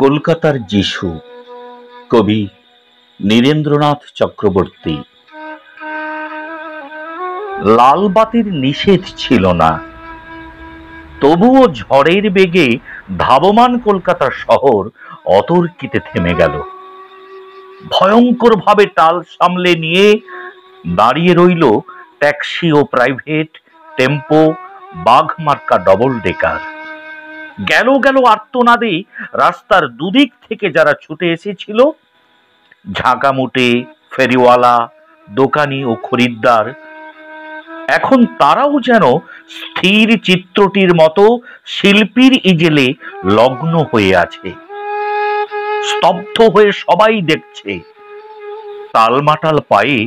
কলকাতার যিশু, কবি নীরেন্দ্রনাথ চক্রবর্তী। লাল বাতির নিষেধ ছিল না, তবুও ঝড়ের বেগে ধাবমান কলকাতা শহর অতর্কিতে থেমে গেল। ভয়ঙ্কর ভাবে টাল সামলে নিয়ে দাঁড়িয়ে রইল ট্যাক্সি ও প্রাইভেট, টেম্পো, বাঘমার্কা ডবল ডেকার। গেল গেল আর্তনাদে রাস্তার দুদিক থেকে যারা ছুটে এসেছিল, ঝাঁকামুটে, ফেরিওয়ালা, দোকানি ও খরিদ্দার, এখন তারাও যেন স্থির চিত্রটির মতো শিল্পীর ইজেলে লগ্ন হয়ে আছে। স্তব্ধ হয়ে সবাই দেখছে। টালমাটাল পায়ে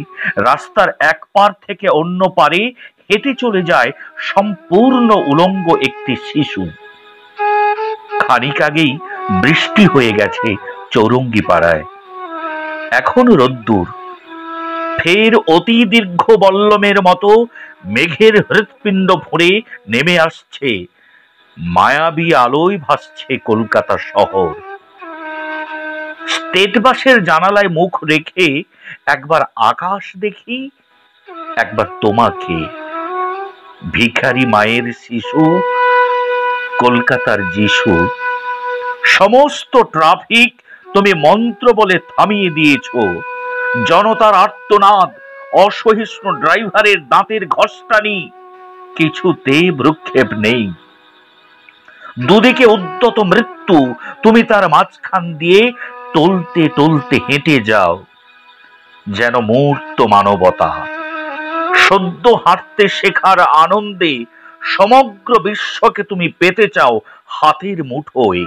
রাস্তার এক পার থেকে অন্য পারে হেঁটে চলে যায় সম্পূর্ণ উলঙ্গ একটি শিশু। খানিক আগেই বৃষ্টি হয়ে গেছে চৌরঙ্গি পাড়ায়, এখন রোদ্দুর। ফের অতি দীর্ঘ বল্লমের মতো মেঘের হৃৎপিণ্ড ফুঁড়ে নেমে আসছে, মায়াবী আলোয় ভাসছে কলকাতা শহর। স্টেট বাসের জানালায় মুখ রেখে একবার আকাশ দেখি, একবার তোমাকে। ভিখারি মায়ের শিশু, কলকাতার যিশু। সমস্ত ট্রাফিক তুমি মন্ত্র বলে থামিয়ে দিয়েছ। জনতার আর্তনাদ, অসহিষ্ণু ড্রাইভারের দাঁতের ঘষ্টানি, কিছুতে ভ্রুক্ষেপ নেই। দুদিকে উদ্যত মৃত্যু, তুমি তার মাঝখান দিয়ে টলতে টলতে হেঁটে যাও যেন মূর্ত মানবতা। সদ্য হাঁটতে শেখার আনন্দে সমগ্র বিশ্বকে তুমি পেতে চাও হাতের মুঠোয়।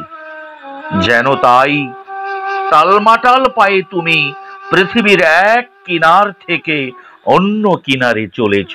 যেন তাই টালমাটাল পায়ে তুমি পৃথিবীর এক কিনার থেকে অন্য কিনারে চলেছ।